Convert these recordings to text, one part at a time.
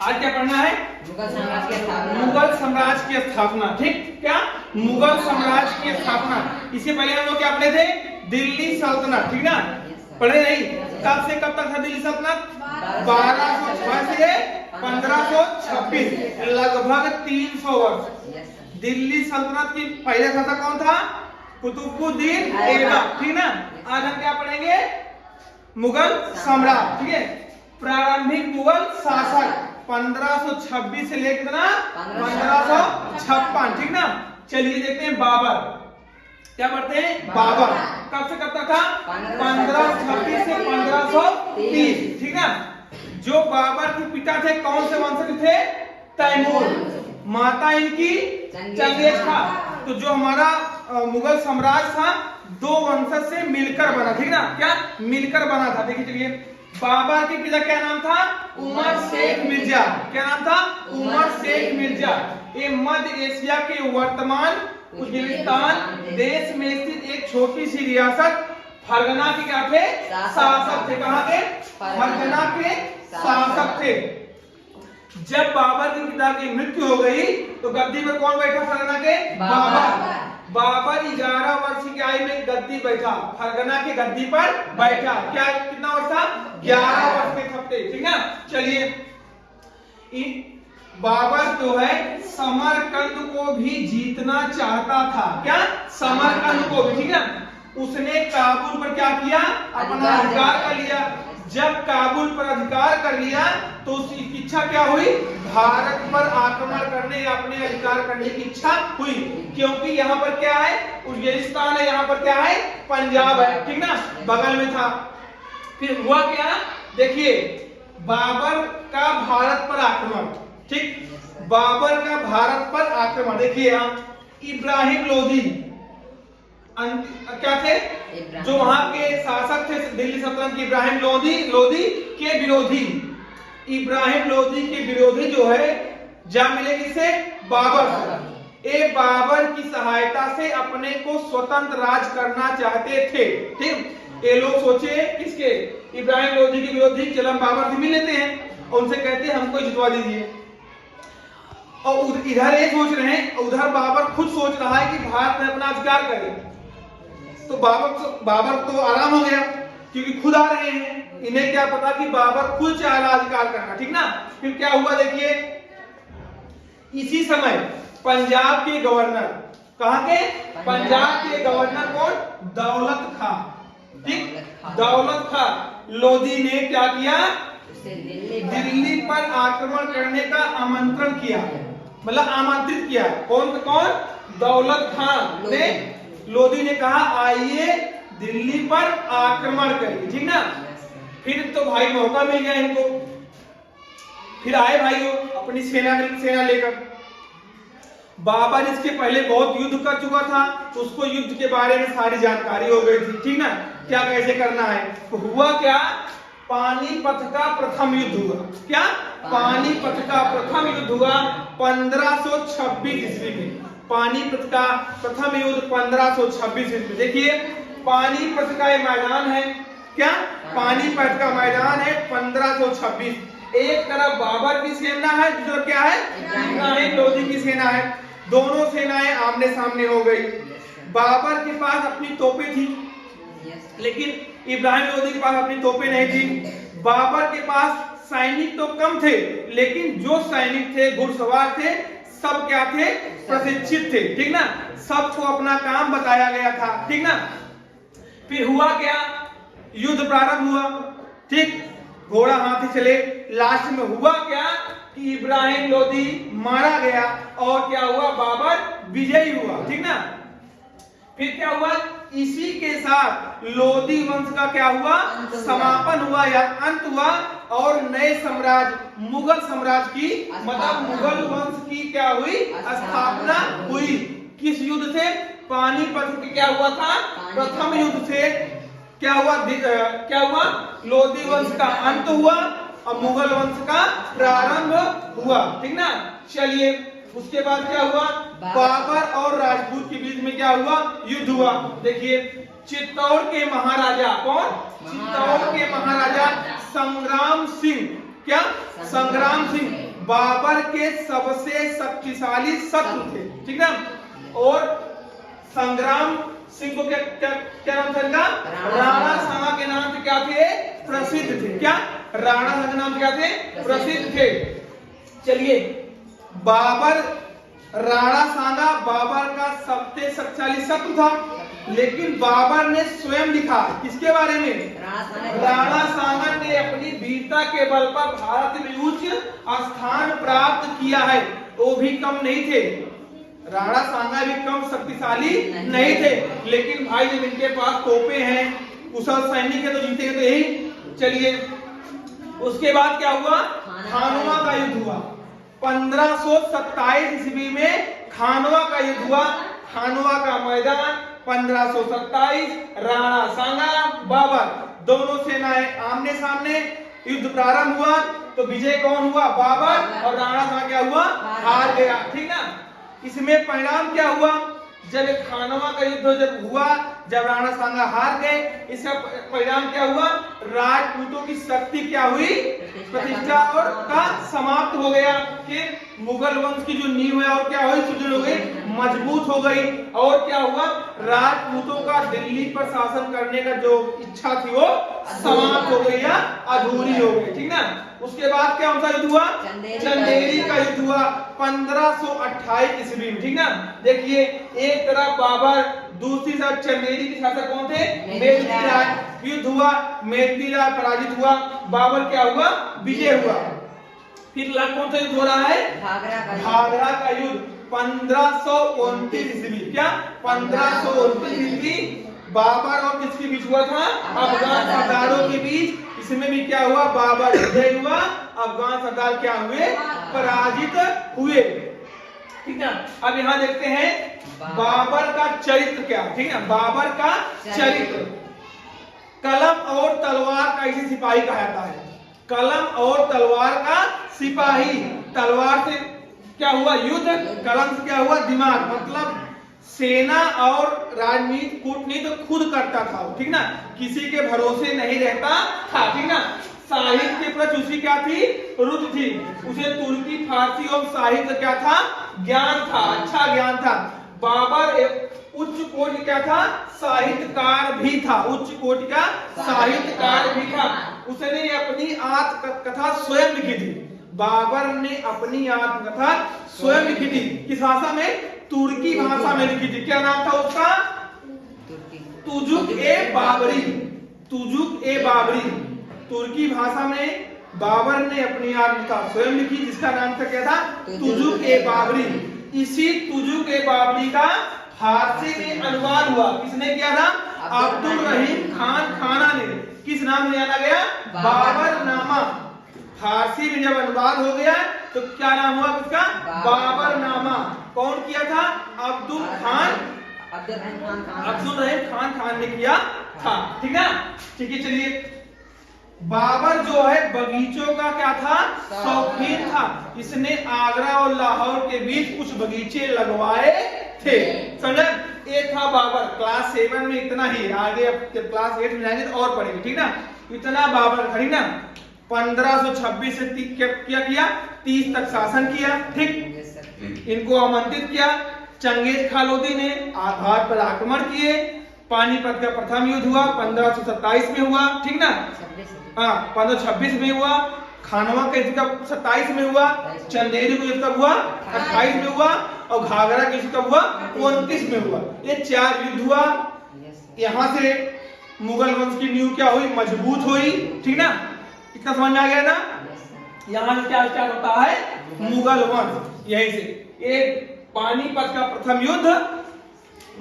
आज क्या पढ़ना है? मुगल साम्राज्य की स्थापना। मुगल साम्राज्य की स्थापना। ठीक, क्या? मुगल साम्राज्य की स्थापना। इससे पहले हम लोग क्या पढ़े थे? दिल्ली सल्तनत। ठीक ना? पढ़े नहीं? कब से कब तक था दिल्ली सल्तनत? 1206 से 1526, लगभग 300 वर्ष। दिल्ली सल्तनत की पहले शासक कौन था? कुतुबुद्दीन ऐबक। ठीक ना? आज हम क्या पढ़ेंगे? मुगल सम्राट। ठीक है, प्रारंभिक मुगल शासक 1526 से लेकर कितना? 1556। ठीक ना? चलिए देखते हैं बाबर। क्या पढ़ते हैं? बाबर। कब से कब तक था? 1526 से 1530। ठीक ना? जो बाबर के पिता थे कौन से वंशज थे? तैमूर। माता इनकी चंगेज था। तो जो हमारा मुगल साम्राज्य था दो वंशज से मिलकर बना। ठीक ना? क्या मिलकर बना था? देखिए चलिए, बाबर के पिता क्या नाम था? उमर शेख मिर्जा। क्या नाम था? उमर शेख मिर्जा। ये मध्य एशिया के वर्तमान उज्बेकिस्तान देश में स्थित एक छोटी सी रियासत फरगना के क्या थे? शासक थे। कहाँ के? फरगना के शासक थे। जब बाबर के पिता की मृत्यु हो गई तो गद्दी पर कौन बैठा फरगना के? बाबर। बाबर 11 वर्ष की आयु में गद्दी बैठा, फरगना के गद्दी पर बैठा। क्या कितना वर्ष था? 11 वर्ष के थे। ठीक ना? चलिए, बाबर जो है समरकंद को भी जीतना चाहता था। क्या? समरकंद को भी। ठीक है, उसने काबुल पर क्या किया? अपना अधिकार कर लिया। जब काबुल पर अधिकार कर लिया तो उसकी इच्छा क्या हुई? भारत पर आक्रमण करने या अपने अधिकार करने की इच्छा हुई, क्योंकि यहाँ पर क्या है? उज्बेकिस्तान है, यहाँ पर क्या है? पंजाब है। ठीक ना? बगल में था। फिर हुआ क्या? देखिए, बाबर का भारत पर आक्रमण। ठीक, बाबर का भारत पर आक्रमण। देखिए यहाँ इब्राहिम लोदी क्या थे? जो वहां के शासक थे दिल्ली सल्तनत के, इब्राहिम लोदी के विरोधी, इब्राहिम लोदी के विरोधी जो है जा मिले किसे? बाबर। ये बाबर की सहायता से अपने को स्वतंत्र राज करना चाहते थे। ठीक, ये लोग सोचे किसके? इब्राहिम लोदी के विरोधी। चलो हम बाबर से मिल लेते हैं और उनसे कहते हैं हमको जितवा दीजिए। और इधर ये सोच रहे हैं, उधर बाबर खुद सोच रहा है कि भारत में अपना अधिकार करे। तो बाबर तो आराम हो गया क्योंकि खुद आ रहे हैं। इन्हें क्या पता कि बाबर खुद चाह रहा अधिकार करना। ठीक ना? फिर क्या हुआ देखिए, इसी समय पंजाब के गवर्नर, कहां के? पंजाब के गवर्नर कौन? दौलत खां। ठीक, दौलत खां लोदी ने क्या किया? दिल्ली पर आक्रमण करने का आमंत्रण किया, मतलब आमंत्रित किया। कौन? दौलत खां ने लोदी ने कहा आइए दिल्ली पर आक्रमण करिए। ठीक ना? फिर तो भाई मौका मिल गया इनको। फिर आए भाइयों अपनी सेना लेकर। बाबर इसके पहले बहुत युद्ध कर चुका था, तो उसको युद्ध के बारे में सारी जानकारी हो गई थी। ठीक ना? क्या कैसे करना है। तो हुआ क्या? पानीपत का प्रथम युद्ध हुआ। क्या? पानीपत का प्रथम युद्ध हुआ 1526 ईस्वी में। पानीपत का प्रथम युद्ध 1526 ईस्वी में। देखिए, पानीपत का ये मैदान है। क्या? पानीपत का मैदान है 1526। एक तरफ बाबर की सेना है, दूसरा क्या है? इब्राहिम लोदी की सेना है। दोनों सेनाएं आमने सामने हो गई। बाबर के पास अपनी तोपें थी, लेकिन इब्राहिम लोदी के पास अपनी तोपें नहीं थी। बाबर के पास सैनिक तो कम थे, लेकिन जो सैनिक थे, घुड़सवार थे, सब क्या थे? प्रशिक्षित थे। ठीक ना? सबको अपना काम बताया गया था। ठीक ना? फिर हुआ क्या? युद्ध प्रारंभ हुआ। ठीक, घोड़ा हाथी चले। लास्ट में हुआ क्या कि इब्राहिम लोदी मारा गया और क्या हुआ? बाबर विजयी हुआ। ठीक ना? फिर क्या हुआ? इसी के साथ लोदी वंश का क्या हुआ? समापन हुआ या अंत हुआ, और नए साम्राज्य मुगल साम्राज्य की, मतलब मुगल वंश की क्या हुई? स्थापना हुई। किस युद्ध से? पानीपत के क्या हुआ था? प्रथम युद्ध से। क्या हुआ? लोदी वंश का अंत हुआ और मुगल वंश का प्रारंभ हुआ। ठीक ना? चलिए, उसके बाद क्या हुआ? बाबर और राजपूत के बीच में क्या हुआ? युद्ध हुआ। देखिए, चित्तौड़ के महाराजा कौन? चित्तौड़ के महाराजा संग्राम सिंह। क्या? संग्राम सिंह बाबर के सबसे शक्तिशाली शत्रु थे, ठीक ना। और संग्राम सिंह को क्या नाम था इनका? राणा सांगा के नाम से क्या थे? प्रसिद्ध थे। क्या? राणा सांगा के नाम से क्या थे? प्रसिद्ध थे। चलिए, बाबर, राणा सांगा बाबर का सबसे शक्तिशाली शत्रु था, लेकिन बाबर ने स्वयं लिखा किसके बारे में? राणा सांगा ने अपनी वीरता के बल पर भारत में उच्च स्थान प्राप्त किया है। वो भी कम नहीं थे, राणा सांगा भी कम शक्तिशाली नहीं थे, लेकिन भाई जब इनके पास तोपे हैं, कुशल सैनिक है, तो जीतेंगे तो यही। चलिए, उसके बाद क्या हुआ? खानवा का युद्ध हुआ। 1527 ईस्वी में खानवा का युद्ध हुआ। खानवा का मैदान 1527, राणा सांगा बाबर दोनों सेनाएं आमने सामने, युद्ध प्रारंभ हुआ। तो विजय कौन हुआ? बाबर। और राणा सांगा क्या हुआ? हार गया, ठीक ना। इसमें परिणाम क्या हुआ? जब खानवा का युद्ध जब हुआ, जब राणा सांगा हार गए, इसका परिणाम क्या हुआ? राजपूतों की शक्ति क्या हुई? प्रतिष्ठा और का समाप्त हो गया। कि मुगल वंश की जो नींव है और क्या हुई? सुदृढ़ हो गई, मजबूत हो गई। और क्या हुआ? राजपूतों का दिल्ली पर शासन करने का जो इच्छा थी वो समाप्त हो गई या अधूरी हो गई, ठीक ना। उसके बाद क्या उनका युद्ध हुआ? चंदेरी का युद्ध हुआ 1528 ईस्वी में, ठीक ना। देखिए, एक तरफ बाबर, दूसरी तरफ चंदेरी के शासक कौन थे? मेहदी राय। युद्ध हुआ, मेहदी राय पराजित हुआ, बाबर क्या हुआ? विजय हुआ। फिर कौन सा युद्ध हो रहा है? घाघरा का युद्ध 1529 ईस्वी। क्या? 1529 ईस्वी बाबर और किसके बीच हुआ था? अफगान सरदारों के बीच। इसमें भी क्या हुआ? बाबर विजय हुआ, अफगान सरदार क्या हुए? पराजित हुए, ठीक ना। अब यहाँ देखते हैं बाबर का चरित्र क्या, ठीक है। बाबर का चरित्र, कलम और तलवार का इसे सिपाही कहा जाता है। कलम और तलवार का सिपाही। तलवार से क्या हुआ? युद्ध। कलम से क्या हुआ? दिमाग। मतलब सेना और राजनीति कूटनीति खुद करता था, ठीक ना। किसी के भरोसे नहीं रहता था, ठीक ना। साहित्य के प्रति उसकी क्या थी? रुचि थी। उसे तुर्की, फारसी और साहित्य क्या था? ज्ञान था, अच्छा ज्ञान था। बाबर एक उच्च कोटि क्या था? साहित्यकार भी था, उच्च कोटि का साहित्यकार भी था। उसने अपनी आत्मकथा स्वयं लिखी थी। बाबर ने अपनी आत्मकथा स्वयं लिखी थी। किस भाषा में? तुर्की भाषा में लिखी थी। क्या नाम था उसका? तुजुक ए बाबरी। तुजुक ए बाबरी तुर्की भाषा में बाबर ने अपनी आत्मकथा स्वयं लिखी, जिसका नाम था क्या था? तुजुक ए बाबरी। इसी तुजुक ए बाबरी का फारसी में अनुवाद हुआ। किसने किया था? अब्दुल रहीम खान खाना ने। किस नाम से जाना गया? बाबर नामा। फारसी में जब अनुवाद हो गया तो क्या नाम हुआ उसका? बाबर नामा। कौन किया था? अब्दुल रहीम खान ने किया था, ठीक है। ठीक है, चलिए, बाबर जो है बगीचों का क्या था? शौकीन था। इसने आगरा और लाहौर के बीच कुछ बगीचे लगवाए थे, समझे। ये था बाबर। क्लास 7 में इतना ही, आगे अब क्लास 8 में जाएंगे तो और पढ़ेंगे, ठीक ना। इतना बाबर, ठीक ना। 1526 से क्या किया? 30 तक शासन किया, ठीक। इनको आमंत्रित किया। चंगेज खालोदी ने आघात पर आक्रमण किए। पानीपत का प्रथम युद्ध हुआ 1527 में हुआ, ठीक ना। हाँ, 1526 में हुआ। खानवा का युद्ध कब? 27 में हुआ। चंदेरी का युद्ध कब हुआ? 28 में हुआ। और घाघरा का युद्ध कब हुआ? 29 में हुआ। ये 4 युद्ध हुआ। यहाँ से मुगल वंश की नींव क्या हुई? मजबूत हुई, ठीक ना। इतना समझ में आ गया ना। यहाँ से क्या स्टार्ट होता है? मुगल वंश। यहीं से एक पानीपत का प्रथम युद्ध,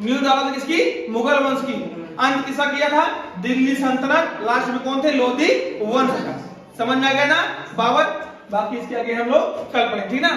नींव डाला था किसकी? मुगल वंश की। अंत किसका किया था? दिल्ली सल्तनत। लास्ट में कौन थे? लोधी वंश का। समझ में आ गया ना बाबर। बाकी इसके आगे हम लोग कल पढ़ें, ठीक ना।